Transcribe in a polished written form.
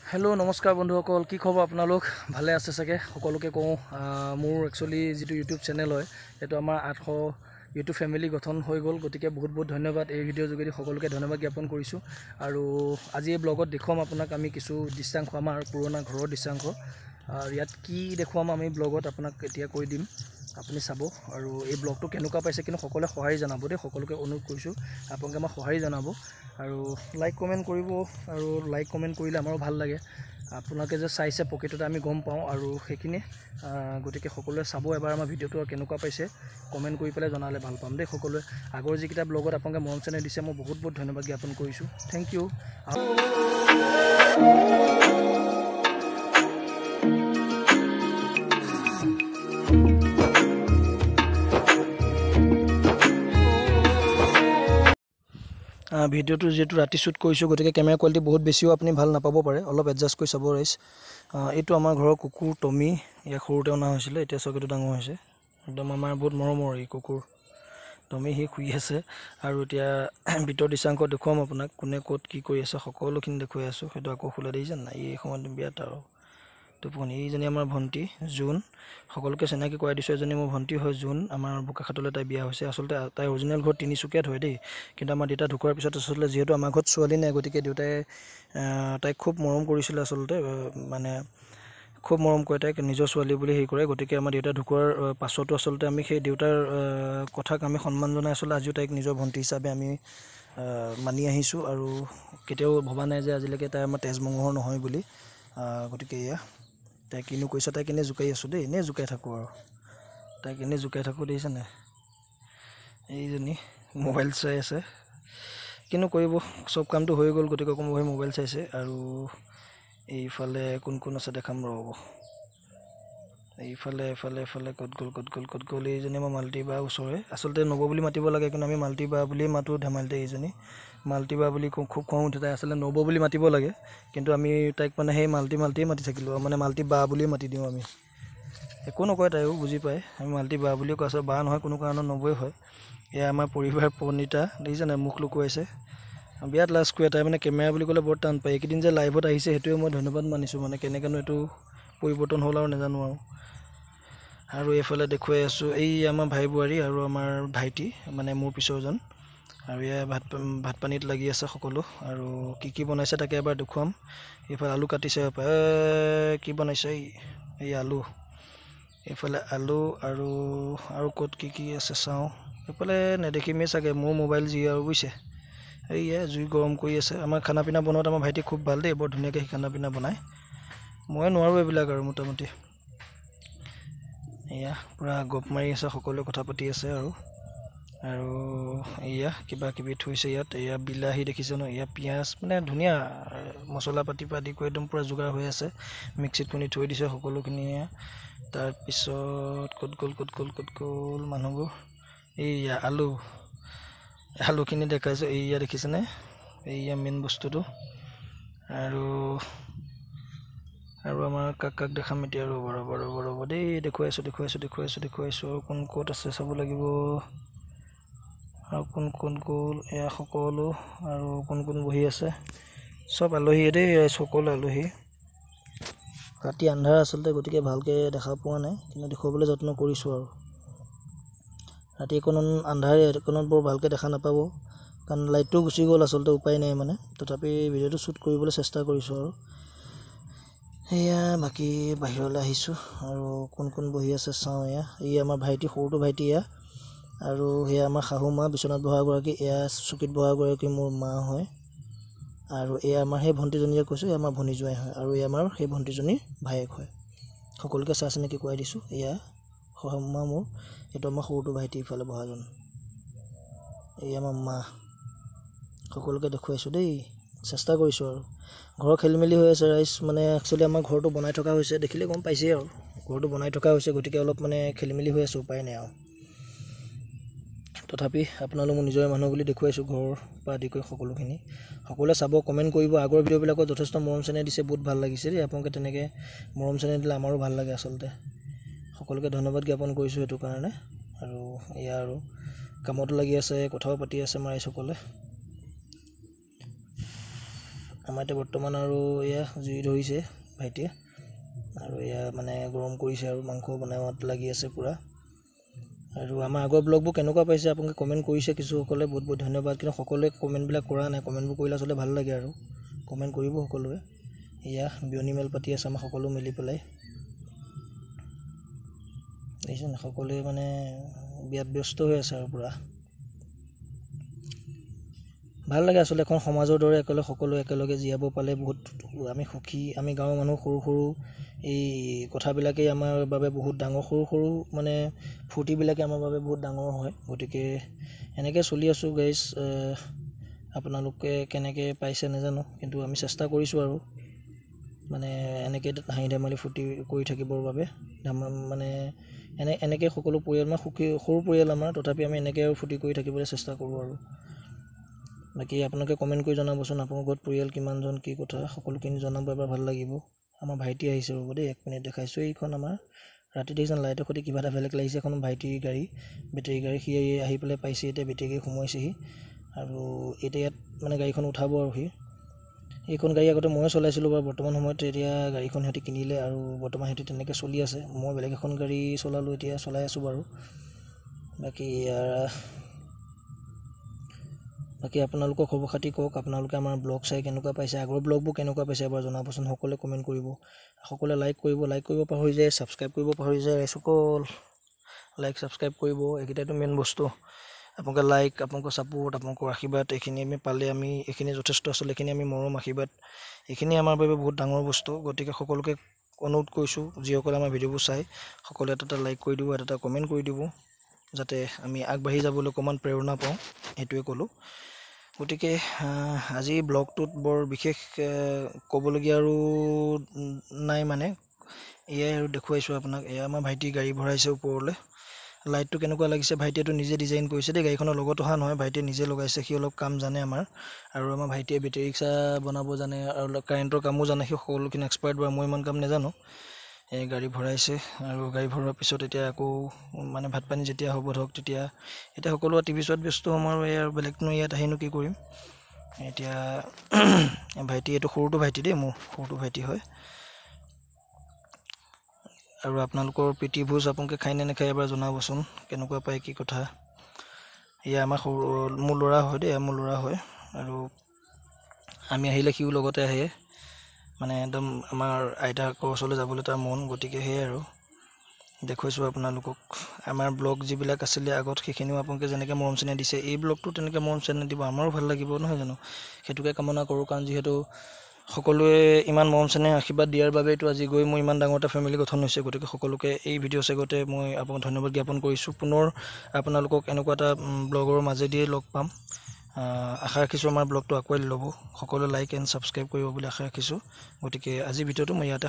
hello नमस्कार बंधुসকল কি খবৰ আপোনালোক ভালে আছে সকে সকলোকে কওঁ মোৰ একচুয়ালি যেটো ইউটিউব চেনেল হয় এটো আমাৰ 800 ইউটিউব ফ্যামিলি গঠন হৈ গল গতিকে বহুত বহুত ধন্যবাদ এই ভিডিও যোগেদি সকলোকে ধন্যবাদ জ্ঞাপন কৰিছো আৰু আজি এই ব্লগত দেখুৱাম আপোনাক আমি কিছু দৃশ্যাংশ আমাৰ পুৰণা ঘৰৰ দৃশ্যাংশ ইয়াত কি দেখুৱাম আমি ব্লগত আপোনাক এতিয়া কৈ দিম আপুনি চাব আৰু এই ব্লগটো কেনেকুৱা পাইছে কিন্তু সকলোৱে সহায় জনাব দে সকলোকে অনুৰোধ কৰিছো আপোনালোকে আমাক সহায় জনাব আৰু লাইক কমেন্ট কৰিব আৰু লাইক কমেন্ট কৰিলে আমাৰো ভাল লাগে আপোনালোকে যে চাইছে পকেটতে আমি গম পাওঁ আৰু সেইখিনি গতিকে সকলোৱে চাব এবাৰ আমাৰ ভিডিওটো কেনেকুৱা পাইছে কমেন্ট কৰি পেলাই জনালে ভাল পাম দে সকলোৱে আগৰ যিকিটা ব্লগত আপোনালোকে মৰম চেনে দিছে মই বহুত বহুত ধন্যবাদ জ্ঞাপন কৰিছো থ্যাংক ইউ ভিডিওটো যেটো ৰাতি শুট কৰিছো গতিকে ক্যামেৰা কোৱালিটি বহুত বেছিও আপুনি ভাল নাপাব পাৰে অলপ এডজাস্ট কৰি চাব ৰাইজ এটো আমাৰ ঘৰৰ কুকুৰ টমি ইয়া সৰুতে অনা হৈছিল এতিয়া সকেটো ডাঙৰ হৈছে একদম আমাৰ বহুত মৰমৰ এই কুকুৰ টমি হি খুই আছে আৰু এতিয়া ভিতৰ দৃশ্যাংশ দেখুৱাম আপোনাক কোনে ক'ত কি কৰি আছে সকলোখিনি দেখুৱাই আছো হেতু আকৌ খুলা দেই জান এই সময়ত বিয়াত আৰু টোপনি এইজনী আমাৰ ভন্টি জুন সকলোকে চিনাকি কৰাই দিছো এজনী মোৰ ভন্টি হয় জুন আমাৰ বুকাখাতলৈ তাই বিয়া হৈছে আসলতে তাই অৰিজিনাল ঘৰ তিনিচুকীয়াত হয় দেই কিন্তু আমাৰ দেউতা ঢুকুৱাৰ পিছত আসলে যেহেতু আমাৰ ঘৰত ছোৱালী নাই গতিকে দেউতাই তাই খুব মৰম কৰিছিল আসলতে মানে খুব মৰম কৰে তাইক নিজৰ ছোৱালী বুলি হেই কৰে গতিকে আমাৰ দেউতা ঢুকুৱাৰ পাছতো আসলতে আমি সেই দেউতাৰ কথাক আমি সন্মান জনাই আসলে আজিও তাইক নিজৰ ভন্টি হিচাপে আমি মানি আহিছো আৰু কেতিয়াও ভবা নাই যে আজিলৈকে তাই আমাৰ তেজমংগৰ নহয় বুলি গতিকে ইয়া তাই কিনো কৈছে তাই কিনে জুকাই আছো দেই এনে জুকাই থাকো আৰু তাই কিনে জুকাই থাকো দেইছে না এইজনী মোবাইল চাই আছে কিনো কৰিব সব কামটো হৈ গল গতিকে কম হৈ মোবাইল চাইছে আৰু এইফালে কোন কোন আছে দেখাম ৰব এইফালে কত গল এইজনী আমাৰ মাল্টিবা ওচৰে আসলতে নব বুলি মাতিব লাগে কিন্তু আমি মাল্টিবা বুলি মাতো ধেমালতে এইজনী মাল্টিবা বুলি খুব খং উঠে তাই আসলে নব বুলি মাতিব লাগে কিন্তু আমি তাইক মানে সেই মাল্টি মাতি থাকিলো মানে মাল্টিবা বুলি মাতি দিও আমি একো নকয় তাইও বুজি পায় আমি মাল্টিবা বুলি কৈছো বা নহয় কোনো কাৰণত নবই হয় এয়া আমাৰ পৰিবাৰ পনিতা দেখিছানে মুখ লুকুৱাইছে বিয়াত লাজ কৰি তাই মানে কেমেৰা বুলি ক'লে বৰ টান পায় একদিন যে লাইভত আহিছে হেতুৱে মই ধন্যবাদ মানিছো মানে কেনেকেনো এটো পৰিৱৰ্তন হ'ল আৰু নাজানো আৰু এফালে দেখুৱাই আছো এই আমাৰ ভাই বুৱাৰী আৰু আমাৰ ভাইটি মানে মোৰ পিছৰজন আৰু ইয়া ভাত পানীত লাগি আছে সকলো আৰু কি বনাইছে তাকে এবাৰ দেখুৱাম এফালে আলু কাটিছে কি বনাইছে এই আলু এফালে আলু আৰু কত কি আছে চাও এফালে নেদেখিমে চাগে মোৰ মোবাইল জি আৰু বুইছে এইয়া জুই গৰম কৰি আছে আমাৰ খানা পিনা বনোৱাত আমাৰ ভাইটি খুব ভাল দেই বৰ ধুনীয়াকৈ খানা পিনা বনায় মই নোৱাৰো এইবিলাক আৰু মোটামুটি এয়া পুৰা গপ মাৰি আছে সকলোৱে কথা পাতি আছে আৰু এয়া কিবা কিবি থৈছে ইয়াত এয়া বিলাহী দেখিছে ন এয়া পিয়াজ মানে ধুনীয়া মছলা পাতি পাদি কৰি একদম পুৰা যোগাৰ হৈ আছে মিক্সিত খুনি থৈ দিছে সকলোখিনি তাৰ পিছত কত গল মানুহবোৰ এইয়া আলুখিনি দেখাইছো এইয়া দেখিছে নে এইয়া মেইন বস্তুটো আৰু আমাৰ কাক দেখাম এতিয়া ৰব দেই দেখুৱাইছো কোন ক'ত আছে চাব লাগিব আৰু কোন গ'ল এয়া সকলো আৰু কোন বহি আছে সব আলহী দেই সকলো আলহী ৰাতি আন্ধাৰ আচলতে গতিকে ভালকে দেখা পোৱা নাই কিন্তু দেখুৱাবলৈ যত্ন কৰিছো আৰু ৰাতি কোন আন্ধাৰে কোনত বৰ ভালকে দেখা নাপাব কাৰণ লাইটটো গুচি গ'ল আচলতে উপায় নাই মানে তথাপি ভিডিওটো শুট কৰিবলৈ চেষ্টা কৰিছো আৰু এয়া বাকি বাহিৰলৈ আহিছো আৰু কোন বহি আছে চাও এই আমাৰ ভাইটি সৰুটো ভাইটি আৰু হেয়া আমাৰ শাহু মা বিছনাত বহা গৰাকী এয়া চুকিত বহা গৰাকী মোৰ মা হয় আৰু এয়া আমাৰ সেই ভন্টিজনীয়ে কৈছো আমাৰ ভনী জোৱাই হয় আৰু এয়া আমাৰ সেই ভন্টিজনীৰ ভাইয়েক হয় সকলোকে চাচনে কি কোৱাই দিছো এয়া শাহু মা মোৰ এটো আমাৰ সৰুটো ভাইটি ইফালে বহাজন এয়া আমাৰ মা সকলোকে দেখুৱাইছো দেই চেষ্টা কৰিছো আৰু ঘৰ খেলমেলি হৈ আছে ৰাইজ মানে একচুয়ালি আমাৰ ঘৰটো বনাই থকা হৈছে দেখিলে গম পাইছে আৰু ঘৰটো বনাই থকা হৈছে গতিকে অলপ মানে খেলমেলি হৈ আছে উপায় নাই আৰু তথাপি আপোনালোক মোৰ নিজৰ মানুহ বুলি দেখুৱাইছো ঘৰ পা আদি কৰি সকলোখিনি সকলোৱে চাব কমেন্ট কৰিব আগৰ ভিডিওবিলাকত যথেষ্ট মৰম চেনে দিছে বহুত ভাল লাগিছে দেই আপোনালোকে তেনেকৈ মৰম চেনে দিলে আমাৰো ভাল লাগে আচলতে সকলোকে ধন্যবাদ জ্ঞাপন কৰিছো এটো কাৰণে আৰু ইয়া আৰু কামত লাগি আছে কথাও পাতি আছে মাৰাই সকলে আমাৰ এতিয়া বৰ্তমান আৰু এয়া জুই ধৰিছে ভাইটিয়ে আৰু এয়া মানে গৰম কৰিছে আৰু মাংস বনাওয়াত লাগি আছে পুৰা আৰু আমাৰ আগৰ ব্লগবোৰ কেনেকুৱা পাইছে আপোনালোকে কমেন্ট কৰিছে কিছুসকলে বহুত বহুত ধন্যবাদ কিন্তু সকলোৱে কমেন্টবিলাক কৰা নাই কমেন্টবোৰ কৰিলে আসলে ভাল লাগে আৰু কমেন্ট কৰিব সকলোৱে এয়া বিয়নি মেল পাতি আছে আমাৰ সকলো মিলি পেলাই এইজন সকলোৱে মানে বিয়াত ব্যস্ত হৈ আছে আৰু পুৰা ভাল লাগে আসলে এখন সমাজৰ দৰে সকলো একেলগে জীয়াব পালে বহুত আমি সুখী আমি গাঁৱৰ মানুহ সৰু সৰু এই কথাবিলাকে আমাৰ বাবে বহুত ডাঙৰ সৰু মানে ফুৰ্তিবিলাকে আমাৰ বাবে বহুত ডাঙৰ হয় গতিকে এনেকৈ চলি আছো গাইস আপোনালোকে কেনেকৈ পাইছে নাজানো কিন্তু আমি চেষ্টা কৰিছো আৰু মানে এনেকৈ হাঁহি ধেমালি ফুৰ্তি কৰি থাকিবৰ বাবে মানে এনেকৈ সকলো পৰিয়াল মানে সুখী সৰু পৰিয়াল আমাৰ তথাপি আমি এনেকৈ ফুৰ্তি কৰি থাকিবলৈ চেষ্টা কৰো আৰু বাকি আপোনালোকে কমেন্ট কৰি জনাবচোন আপোনালোকৰ ঘৰত পৰিয়াল কিমানজন কি কথা সকলোখিনি জনাব এবাৰ ভাল লাগিব আমাৰ ভাইটি আহিছে ৰব দেই 1 মিনিট দেখাইছো এইখন আমাৰ ৰাতি দেখিছেন লাইটৰ সৈতে কিবা এটা বেলেগ লাগিছে এখন ভাইটিৰ গাড়ী বেটাৰী গাড়ী সি আহি পেলাই পাইছে এতিয়া বেটাৰী গাড়ী সোমাইছেহি আৰু এতিয়া ইয়াত মানে গাড়ীখন উঠাব আৰু সি এইখন গাড়ী আগতে মই চলাইছিলো বাৰু বৰ্তমান সময়ত এতিয়া গাড়ীখন হেতি কিনিলে আৰু বৰ্তমান হেতি তেনেকৈ চলি আছে মই বেলেগ এখন গাড়ী চলালো এতিয়া চলাই আছো বাৰু বাকি আপোনালোকৰ খবৰ খাতি কওক আপোনালোকে আমাৰ ব্লগ চাই কেনেকুৱা পাইছে আগৰ ব্লগবোৰ কেনেকুৱা পাইছে এবাৰ জনাবচোন সকলোৱে কমেন্ট কৰিব সকলোৱে লাইক কৰিব পাহৰি যায় সাবস্ক্ৰাইব কৰিব পাহৰি যায় সকল লাইক সাবস্ক্ৰাইব কৰিব এইকেইটাটো মেইন বস্তু আপোনালোকে লাইক আপোনালোকৰ সাপোৰ্ট আপোনালোকৰ আশীৰ্বাদ এইখিনি আমি পালে আমি এইখিনি যথেষ্ট আসলে এইখিনি আমি মৰম আশীৰ্বাদ এইখিনি আমাৰ বাবে বহুত ডাঙৰ বস্তু গতিকে সকলোকে অনুৰোধ কৰিছো যিসকলে আমাৰ ভিডিঅ'বোৰ চাই সকলোৱে এটা লাইক কৰি দিব এটা কমেন্ট কৰি দিব যাতে আমি আগবাঢ়ি যাবলৈ অকমান প্ৰেৰণা পাওঁ এটোৱে কলো গতিকে আজি ব্লগটোত বৰ বিশেষ ক'বলগীয়া আৰু নাই মানে এয়াই আৰু দেখুৱাইছো আপোনাক এয়া আমাৰ ভাইটি গাড়ী ভৰাইছে ওপৰলৈ লাইটটো কেনেকুৱা লাগিছে ভাইটিয়েটো নিজে ডিজাইন কৰিছে দেই গাড়ীখনৰ লগত অহা নহয় ভাইটিয়ে নিজে লগাইছে সি অলপ কাম জানে আমাৰ আৰু আমাৰ ভাইটিয়ে বেটাৰী ৰিক্সা বনাব জানে আৰু কাৰেণ্টৰ কামো জানে সি সকলোখিনি এক্সপাৰ্ট বা মই ইমান কাম নাজানো এই গাড়ী ভৰাইছে আৰু গাড়ী ভৰোৱাৰ পিছত এতিয়া আকৌ মানে ভাত পানী যেতিয়া হ'ব ধৰক তেতিয়া এতিয়া সকলো টিভি চোৱাত ব্যস্ত হ'ম আৰু ইয়াৰ বেলেগনো ইয়াত আহিনো কি কৰিম এতিয়া ভাইটি এটো সৰুটো ভাইটি দেই মোৰ সৰুটো ভাইটি হয় আৰু আপোনালোকৰ পিটি ভোজ আপোনালোকে খাই নে নাখায় এবাৰ জনাবচোন কেনেকুৱা পায় কি কথা ইয়া আমাৰ মোৰ ল'ৰা হয় দেই মোৰ ল'ৰা হয় আৰু আমি আহিলে সিও লগতে আহে মানে একদম আমাৰ আইতাকৰ ওচৰলৈ যাবলৈ তাৰ মন গতিকে হে আৰু দেখুৱাইছো আপোনালোকক আমাৰ ব্লগ যিবিলাক আছিলে আগত সেইখিনিও আপোনালোকে যেনেকৈ মৰম চেনেহ দিছে এই ব্লগটো তেনেকৈ মৰম চেনেহ দিব আমাৰো ভাল লাগিব নহয় জানো হেতুকে কামনা কৰো কাৰণ যিহেতু সকলোৱে ইমান মৰম চেনেহ আশীৰ্বাদ দিয়াৰ বাবেটো আজি গৈ মই ইমান ডাঙৰ এটা ফেমিলি গঠন হৈছে গতিকে সকলোকে এই ভিডিঅ' চেগতে মই আপোনাক ধন্যবাদ জ্ঞাপন কৰিছো পুনৰ আপোনালোকক এনেকুৱা এটা ব্লগৰ মাজেদিয়ে লগ পাম আশা ৰাখিছো আমাৰ ব্লগটো আকোৱালি ল'ব সকলোৱে লাইক এণ্ড সাবস্ক্ৰাইব কৰিব বুলি আশা ৰাখিছো গতিকে আজি ভিডিঅ'টো মই ইয়াতে